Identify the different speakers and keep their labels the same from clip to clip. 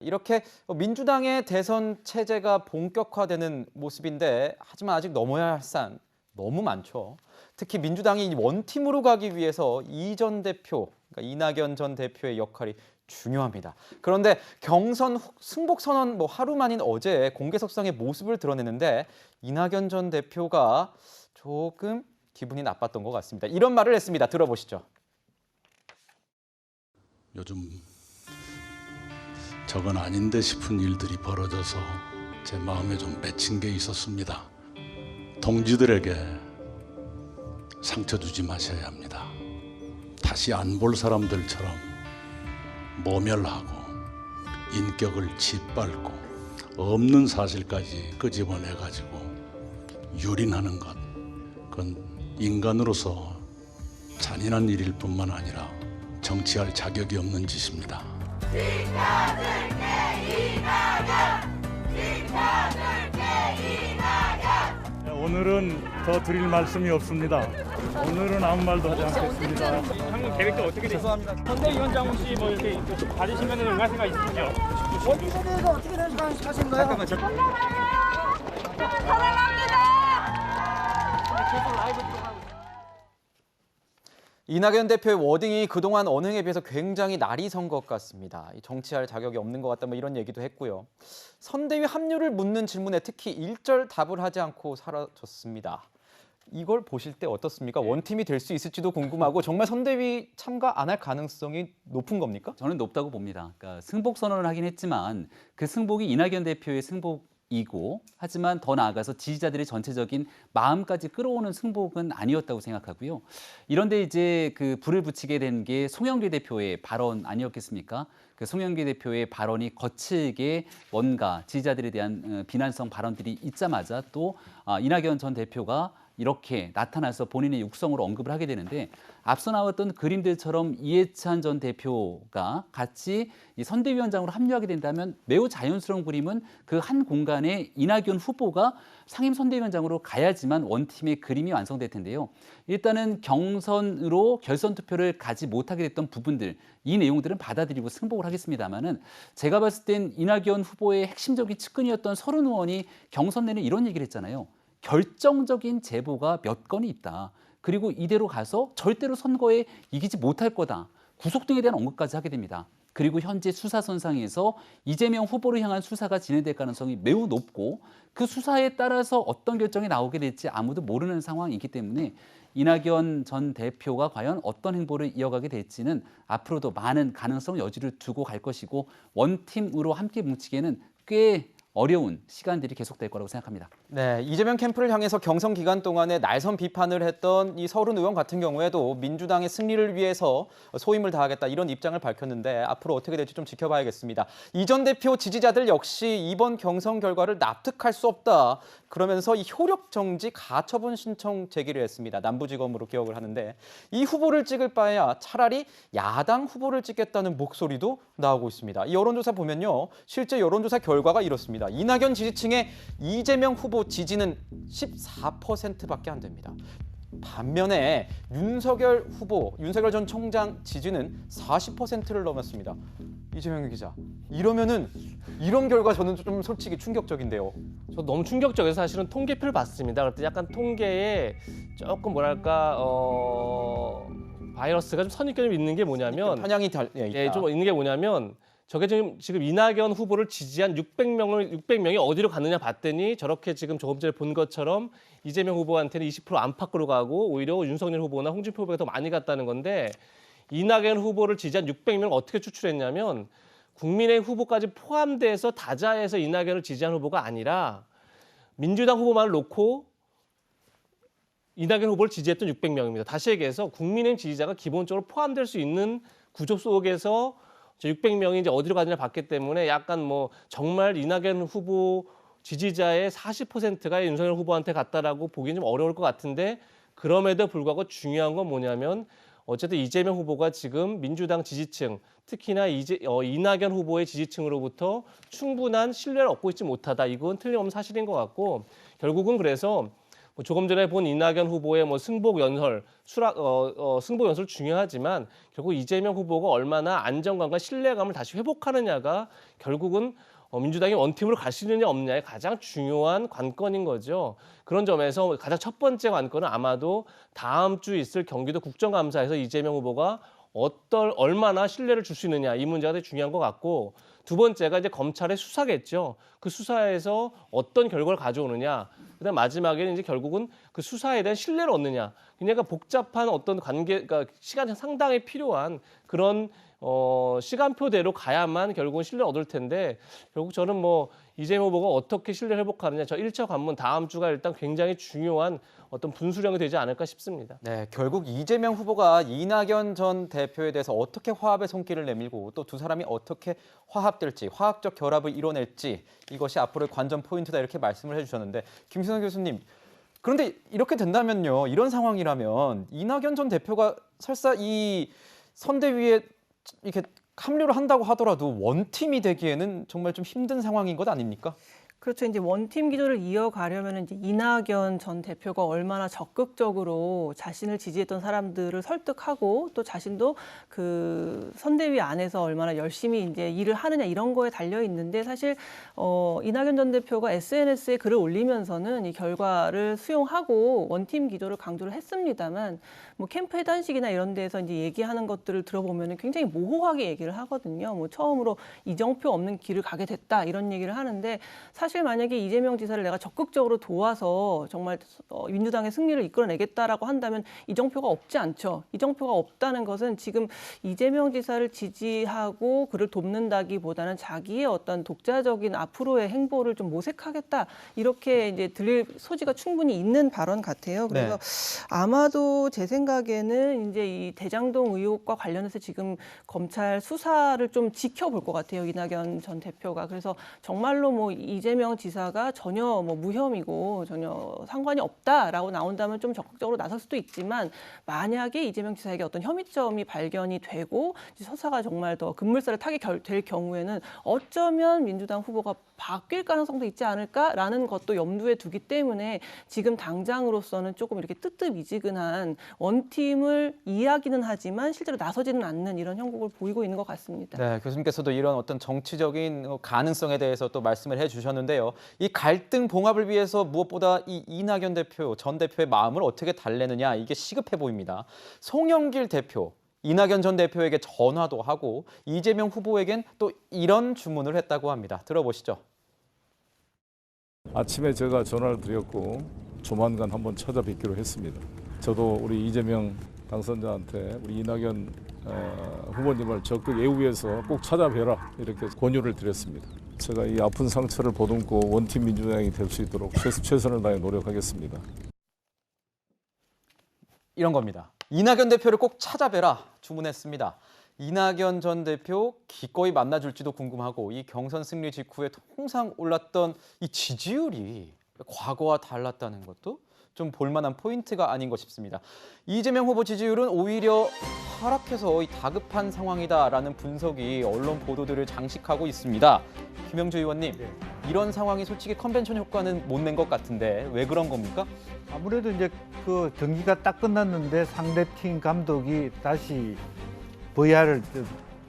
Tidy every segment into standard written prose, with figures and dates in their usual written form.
Speaker 1: 이렇게 민주당의 대선 체제가 본격화되는 모습인데 하지만 아직 넘어야 할 산 너무 많죠. 특히 민주당이 원팀으로 가기 위해서 이 전 대표, 그러니까 이낙연 전 대표의 역할이 중요합니다. 그런데 경선 승복 선언 하루 만인 어제 공개석상의 모습을 드러내는데 이낙연 전 대표가 조금 기분이 나빴던 것 같습니다. 이런 말을 했습니다. 들어보시죠.
Speaker 2: 요즘 저건 아닌데 싶은 일들이 벌어져서 제 마음에 좀 맺힌 게 있었습니다. 동지들에게 상처 주지 마셔야 합니다. 다시 안 볼 사람들처럼 모멸하고 인격을 짓밟고 없는 사실까지 끄집어내가지고 유린하는 것, 그건 인간으로서 잔인한 일일 뿐만 아니라 정치할 자격이 없는 짓입니다.
Speaker 3: 지켜줄게 이낙연! 지켜줄게 이낙연!
Speaker 4: 오늘은 더 드릴 말씀이 없습니다. 오늘은 아무 말도 하지 않겠습니다.
Speaker 5: 향후 계획도 어떻게 되십니까? 선대위원장 혹시 뭐 이렇게 받으시면 응하세가 있으시죠?
Speaker 3: 원칙에 대해서 어떻게 생각하시는가요?
Speaker 1: 이낙연 대표의 워딩이 그동안 언행에 비해서 굉장히 날이 선 것 같습니다. 정치할 자격이 없는 것 같다 이런 얘기도 했고요. 선대위 합류를 묻는 질문에 특히 일절 답을 하지 않고 사라졌습니다. 이걸 보실 때 어떻습니까? 원팀이 될 수 있을지도 궁금하고 정말 선대위 참가 안 할 가능성이 높은 겁니까?
Speaker 6: 저는 높다고 봅니다. 그러니까 승복 선언을 하긴 했지만 그 승복이 이낙연 대표의 승복이고 하지만 더 나아가서 지지자들의 전체적인 마음까지 끌어오는 승복은 아니었다고 생각하고요. 이런데 이제 그 불을 붙이게 된 게 송영길 대표의 발언 아니었겠습니까? 그 송영길 대표의 발언이 거칠게 뭔가 지지자들에 대한 비난성 발언들이 있자마자 또 이낙연 전 대표가 이렇게 나타나서 본인의 육성으로 언급을 하게 되는데 앞서 나왔던 그림들처럼 이해찬 전 대표가 같이 이 선대위원장으로 합류하게 된다면 매우 자연스러운 그림은 그 한 공간에 이낙연 후보가 상임 선대위원장으로 가야지만 원팀의 그림이 완성될 텐데요. 일단은 경선으로 결선 투표를 가지 못하게 됐던 부분들, 이 내용들은 받아들이고 승복을 하겠습니다만은 제가 봤을 땐 이낙연 후보의 핵심적인 측근이었던 서른 의원이 경선 내내 이런 얘기를 했잖아요. 결정적인 제보가 몇 건이 있다. 그리고 이대로 가서 절대로 선거에 이기지 못할 거다. 구속 등에 대한 언급까지 하게 됩니다. 그리고 현재 수사선상에서 이재명 후보를 향한 수사가 진행될 가능성이 매우 높고 그 수사에 따라서 어떤 결정이 나오게 될지 아무도 모르는 상황이기 때문에 이낙연 전 대표가 과연 어떤 행보를 이어가게 될지는 앞으로도 많은 가능성 여지를 두고 갈 것이고 원팀으로 함께 뭉치기에는 꽤 어려운 시간들이 계속될 거라고 생각합니다.
Speaker 1: 네, 이재명 캠프를 향해서 경선 기간 동안에 날선 비판을 했던 이 서른 의원 같은 경우에도 민주당의 승리를 위해서 소임을 다하겠다 이런 입장을 밝혔는데 앞으로 어떻게 될지 좀 지켜봐야겠습니다. 이 전 대표 지지자들 역시 이번 경선 결과를 납득할 수 없다. 그러면서 이 효력 정지 가처분 신청 제기를 했습니다. 남부지검으로 기억을 하는데 이 후보를 찍을 바에야 차라리 야당 후보를 찍겠다는 목소리도 나오고 있습니다. 이 여론조사 보면요. 실제 여론조사 결과가 이렇습니다. 이낙연 지지층의 이재명 후보 지지는 14%밖에 안 됩니다. 반면에 윤석열 전 총장 지지는 40%를 넘었습니다. 이재명 기자, 이러면은 이런 결과 저는 좀 솔직히 충격적인데요.
Speaker 7: 저 너무 충격적이어서 사실은 통계표를 봤습니다. 그럴 때 약간 통계에 조금 바이러스가 좀 선입견이 있는 게 뭐냐면
Speaker 1: 편향이 있다.
Speaker 7: 좀 있는 게 뭐냐면 저게 지금 이낙연 후보를 지지한 600명이 어디로 갔느냐 봤더니 저렇게 지금 조금 전에 본 것처럼 이재명 후보한테는 20% 안팎으로 가고 오히려 윤석열 후보나 홍준표 후보가 더 많이 갔다는 건데 이낙연 후보를 지지한 600명을 어떻게 추출했냐면 국민의 후보까지 포함돼서 다자해서 이낙연을 지지한 후보가 아니라 민주당 후보만을 놓고 이낙연 후보를 지지했던 600명입니다. 다시 얘기해서 국민의힘 지지자가 기본적으로 포함될 수 있는 구조 속에서 600명이 이제 어디로 가느냐 봤기 때문에 약간 정말 이낙연 후보 지지자의 40%가 윤석열 후보한테 갔다라고 보기는 좀 어려울 것 같은데 그럼에도 불구하고 중요한 건 뭐냐면 어쨌든 이재명 후보가 지금 민주당 지지층 특히나 이낙연 후보의 지지층으로부터 충분한 신뢰를 얻고 있지 못하다. 이건 틀림없는 사실인 것 같고 결국은 그래서 뭐 조금 전에 본 이낙연 후보의 뭐 승복 연설, 승복 연설 중요하지만 결국 이재명 후보가 얼마나 안정감과 신뢰감을 다시 회복하느냐가 결국은 민주당이 원팀으로 갈 수 있느냐 없느냐의 가장 중요한 관건인 거죠. 그런 점에서 가장 첫 번째 관건은 아마도 다음 주 있을 경기도 국정감사에서 이재명 후보가 얼마나 신뢰를 줄 수 있느냐, 이 문제가 되게 중요한 것 같고, 두 번째가 이제 검찰의 수사겠죠. 그 수사에서 어떤 결과를 가져오느냐, 그다음 마지막에는 이제 결국은 그 수사에 대한 신뢰를 얻느냐. 그러니까 복잡한 어떤 관계가 시간이 상당히 필요한 그런 시간표대로 가야만 결국은 신뢰를 얻을 텐데, 결국 저는 뭐 이재명 후보가 어떻게 신뢰를 회복하느냐, 저 1차 관문 다음 주가 일단 굉장히 중요한 어떤 분수령이 되지 않을까 싶습니다.
Speaker 1: 네, 결국 이재명 후보가 이낙연 전 대표에 대해서 어떻게 화합의 손길을 내밀고 또 두 사람이 어떻게 화합될지, 화학적 결합을 이뤄낼지, 이것이 앞으로의 관전 포인트다, 이렇게 말씀을 해주셨는데, 김순환 교수님, 그런데 이렇게 된다면요, 이런 상황이라면 이낙연 전 대표가 설사 이 선대위에 이렇게 합류를 한다고 하더라도 원팀이 되기에는 정말 좀 힘든 상황인 것 아닙니까?
Speaker 8: 그렇죠. 이제 원팀 기조를 이어가려면 이제 이낙연 전 대표가 얼마나 적극적으로 자신을 지지했던 사람들을 설득하고 또 자신도 그 선대위 안에서 얼마나 열심히 이제 일을 하느냐, 이런 거에 달려 있는데, 사실 이낙연 전 대표가 SNS에 글을 올리면서는 이 결과를 수용하고 원팀 기조를 강조를 했습니다만, 뭐 캠프 해단식이나 이런 데서 이제 얘기하는 것들을 들어보면 굉장히 모호하게 얘기를 하거든요. 뭐 처음으로 이정표 없는 길을 가게 됐다, 이런 얘기를 하는데, 사실 만약에 이재명 지사를 내가 적극적으로 도와서 정말 민주당의 승리를 이끌어내겠다라고 한다면 이정표가 없지 않죠. 이정표가 없다는 것은 지금 이재명 지사를 지지하고 그를 돕는다기보다는 자기의 어떤 독자적인 앞으로의 행보를 좀 모색하겠다, 이렇게 이제 들릴 소지가 충분히 있는 발언 같아요. 그래서 아마도 제 생각에는 이제 이 대장동 의혹과 관련해서 지금 검찰 수사를 좀 지켜볼 것 같아요, 이낙연 전 대표가. 그래서 정말로 뭐 이재명 지사가 전혀 뭐 무혐의고 전혀 상관이 없다라고 나온다면 좀 적극적으로 나설 수도 있지만, 만약에 이재명 지사에게 어떤 혐의점이 발견이 되고 수사가 정말 더 급물살을 타게 될 경우에는 어쩌면 민주당 후보가 바뀔 가능성도 있지 않을까라는 것도 염두에 두기 때문에 지금 당장으로서는 조금 이렇게 뜨뜻미지근한 원팀을 이야기는 하지만 실제로 나서지는 않는 이런 형국을 보이고 있는 것 같습니다.
Speaker 1: 네, 교수님께서도 이런 어떤 정치적인 가능성에 대해서 또 말씀을 해주셨는데요. 이 갈등 봉합을 위해서 무엇보다 이 이낙연 대표, 전 대표의 마음을 어떻게 달래느냐, 이게 시급해 보입니다. 송영길 대표, 이낙연 전 대표에게 전화도 하고 이재명 후보에겐 또 이런 주문을 했다고 합니다. 들어보시죠.
Speaker 4: 아침에 제가 전화를 드렸고 조만간 한번 찾아뵙기로 했습니다. 저도 우리 이재명 당선자한테 우리 이낙연 후보님을 적극 애우해서 꼭 찾아뵈라, 이렇게 권유를 드렸습니다. 제가 이 아픈 상처를 보듬고 원팀 민주당이 될 수 있도록 최선을 다해 노력하겠습니다.
Speaker 1: 이런 겁니다. 이낙연 대표를 꼭 찾아뵈라 주문했습니다. 이낙연 전 대표 기꺼이 만나줄지도 궁금하고, 이 경선 승리 직후에 통상 올랐던 이 지지율이 과거와 달랐다는 것도 좀 볼만한 포인트가 아닌가 싶습니다. 이재명 후보 지지율은 오히려 하락해서 다급한 상황이다라는 분석이 언론 보도들을 장식하고 있습니다. 김영주 의원님, 이런 상황이 솔직히 컨벤션 효과는 못 낸 것 같은데 왜 그런 겁니까?
Speaker 9: 아무래도 이제 그 경기가 딱 끝났는데 상대팀 감독이 다시 VR을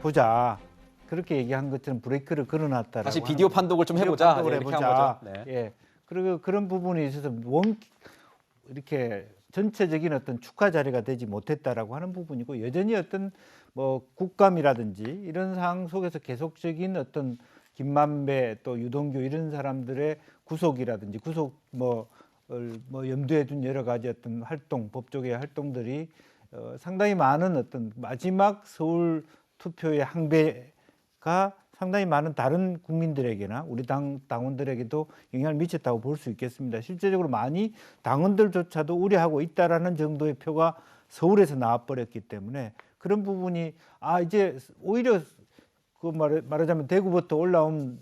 Speaker 9: 보자, 그렇게 얘기한 것처럼 브레이크를 걸어놨다라고.
Speaker 1: 다시 비디오 판독을 좀 해보자, 이렇게 한 거죠. 네.
Speaker 9: 예. 그리고 그런 부분에 있어서 이렇게 전체적인 어떤 축하 자리가 되지 못했다라고 하는 부분이고, 여전히 어떤 뭐 국감이라든지 이런 상황 속에서 계속적인 어떤 김만배 또 유동규 이런 사람들의 구속이라든지 구속 뭐 염두에 둔 여러 가지 어떤 활동, 법조계의 활동들이 상당히 많은 어떤 마지막 서울 투표의 항배가 상당히 많은 다른 국민들에게나 우리 당원들에게도 영향을 미쳤다고 볼 수 있겠습니다. 실제적으로 많이 당원들조차도 우려하고 있다라는 정도의 표가 서울에서 나와버렸기 때문에, 그런 부분이 이제 오히려 그 말하자면 대구부터 올라온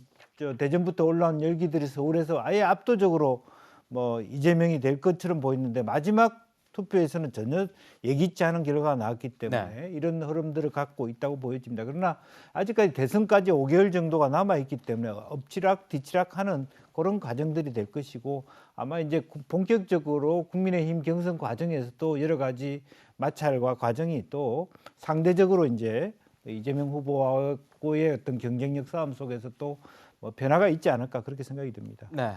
Speaker 9: 대전부터 올라온 열기들이 서울에서 아예 압도적으로 뭐 이재명이 될 것처럼 보이는데, 마지막 투표에서는 전혀 예기치 않은 결과가 나왔기 때문에 이런 흐름들을 갖고 있다고 보여집니다. 그러나 아직까지 대선까지 5개월 정도가 남아 있기 때문에 엎치락 뒤치락하는 그런 과정들이 될 것이고 아마 이제 본격적으로 국민의힘 경선 과정에서 또 여러 가지 마찰과 과정이 또 상대적으로 이제 이재명 후보와의 어떤 경쟁력 싸움 속에서 또 뭐 변화가 있지 않을까 그렇게 생각이 듭니다.
Speaker 1: 네.